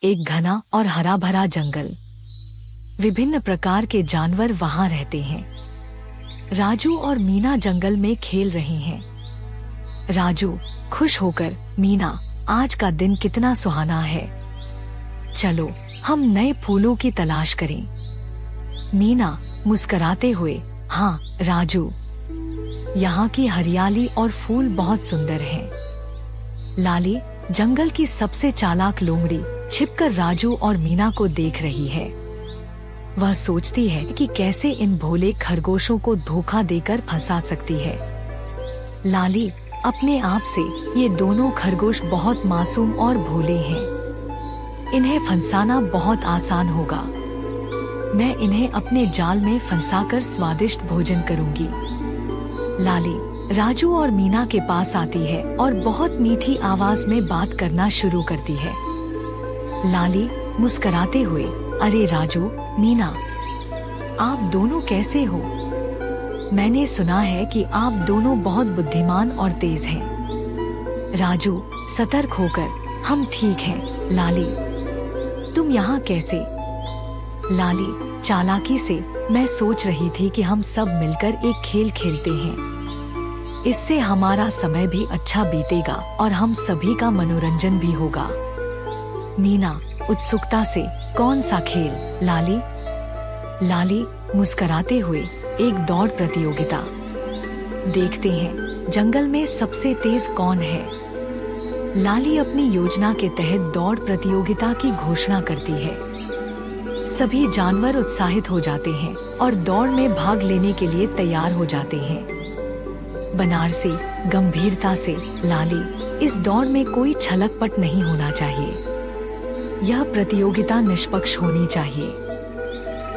एक घना और हरा भरा जंगल। विभिन्न प्रकार के जानवर वहां रहते हैं। राजू और मीना जंगल में खेल रहे हैं। राजू खुश होकर, मीना आज का दिन कितना सुहाना है, चलो हम नए फूलों की तलाश करें। मीना मुस्कुराते हुए, हाँ राजू, यहाँ की हरियाली और फूल बहुत सुंदर हैं। लाली जंगल की सबसे चालाक लोमड़ी छिपकर राजू और मीना को देख रही है। वह सोचती है कि कैसे इन भोले खरगोशों को धोखा देकर फंसा सकती है। लाली अपने आप से, ये दोनों खरगोश बहुत मासूम और भोले हैं, इन्हें फंसाना बहुत आसान होगा। मैं इन्हें अपने जाल में फंसाकर स्वादिष्ट भोजन करूंगी। लाली राजू और मीना के पास आती है और बहुत मीठी आवाज में बात करना शुरू करती है। लाली मुस्कुराते हुए, अरे राजू, मीना, आप दोनों कैसे हो? मैंने सुना है कि आप दोनों बहुत बुद्धिमान और तेज हैं। राजू सतर्क होकर, हम ठीक हैं। लाली, तुम यहाँ कैसे? लाली चालाकी से, मैं सोच रही थी कि हम सब मिलकर एक खेल खेलते हैं, इससे हमारा समय भी अच्छा बीतेगा और हम सभी का मनोरंजन भी होगा। मीना उत्सुकता से, कौन सा खेल? लाली मुस्कुराते हुए, एक दौड़ प्रतियोगिता। देखते हैं जंगल में सबसे तेज कौन है। लाली अपनी योजना के तहत दौड़ प्रतियोगिता की घोषणा करती है। सभी जानवर उत्साहित हो जाते हैं और दौड़ में भाग लेने के लिए तैयार हो जाते हैं। बनारसी गंभीरता से, लाली, इस दौड़ में कोई छलकपट नहीं होना चाहिए। यह प्रतियोगिता निष्पक्ष होनी चाहिए।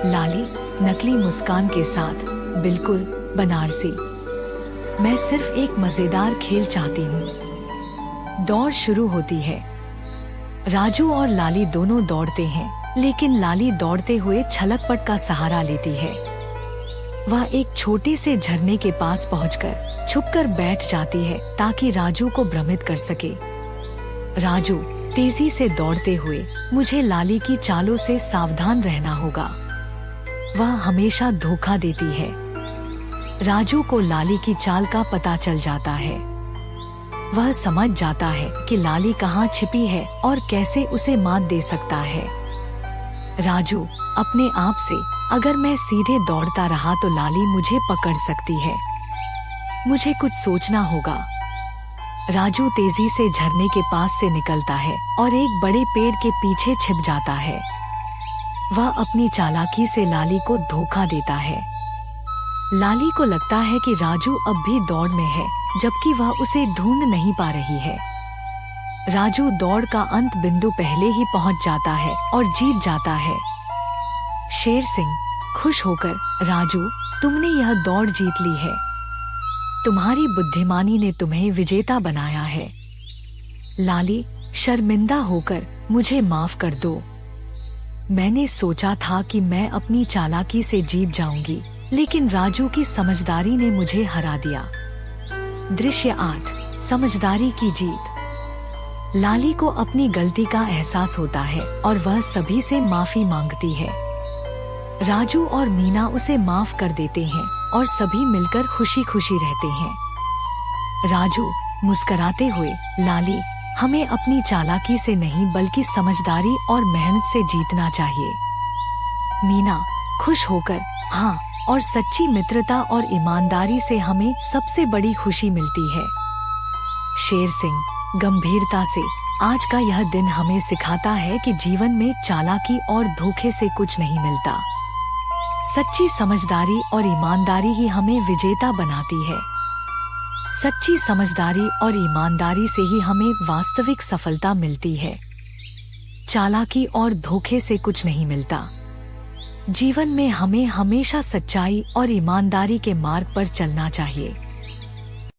लाली नकली मुस्कान के साथ, बिल्कुल बनारसी, मैं सिर्फ एक मजेदार खेल चाहती हूँ। दौड़ शुरू होती है। राजू और लाली दोनों दौड़ते हैं, लेकिन लाली दौड़ते हुए छलकपट का सहारा लेती है। वह एक छोटे से झरने के पास पहुंचकर छुपकर बैठ जाती है ताकि राजू को भ्रमित कर सके। राजू तेजी से दौड़ते हुए, मुझे लाली की चालों से सावधान रहना होगा, वह हमेशा धोखा देती है। राजू को लाली की चाल का पता चल जाता है। वह समझ जाता है कि लाली कहाँ छिपी है और कैसे उसे मात दे सकता है। राजू अपने आप से, अगर मैं सीधे दौड़ता रहा तो लाली मुझे पकड़ सकती है, मुझे कुछ सोचना होगा। राजू तेजी से झरने के पास से निकलता है और एक बड़े पेड़ के पीछे छिप जाता है। वह अपनी चालाकी से लाली को धोखा देता है। लाली को लगता है कि राजू अब भी दौड़ में है, जबकि वह उसे ढूंढ नहीं पा रही है। राजू दौड़ का अंत बिंदु पहले ही पहुंच जाता है और जीत जाता है। शेर सिंह खुश होकर, राजू, तुमने यह दौड़ जीत ली है, तुम्हारी बुद्धिमानी ने तुम्हें विजेता बनाया है। लाली शर्मिंदा होकर, मुझे माफ कर दो, मैंने सोचा था कि मैं अपनी चालाकी से जीत जाऊंगी, लेकिन राजू की समझदारी ने मुझे हरा दिया। दृश्य 8, समझदारी की जीत। लाली को अपनी गलती का एहसास होता है और वह सभी से माफी मांगती है। राजू और मीना उसे माफ कर देते हैं और सभी मिलकर खुशी खुशी रहते हैं। राजू मुस्कुराते हुए, लाली, हमें अपनी चालाकी से नहीं बल्कि समझदारी और मेहनत से जीतना चाहिए। मीना खुश होकर, हाँ, और सच्ची मित्रता और ईमानदारी से हमें सबसे बड़ी खुशी मिलती है। शेर सिंह गंभीरता से, आज का यह दिन हमें सिखाता है कि जीवन में चालाकी और धोखे से कुछ नहीं मिलता। सच्ची समझदारी और ईमानदारी ही हमें विजेता बनाती है। सच्ची समझदारी और ईमानदारी से ही हमें वास्तविक सफलता मिलती है। चालाकी और धोखे से कुछ नहीं मिलता। जीवन में हमें हमेशा सच्चाई और ईमानदारी के मार्ग पर चलना चाहिए।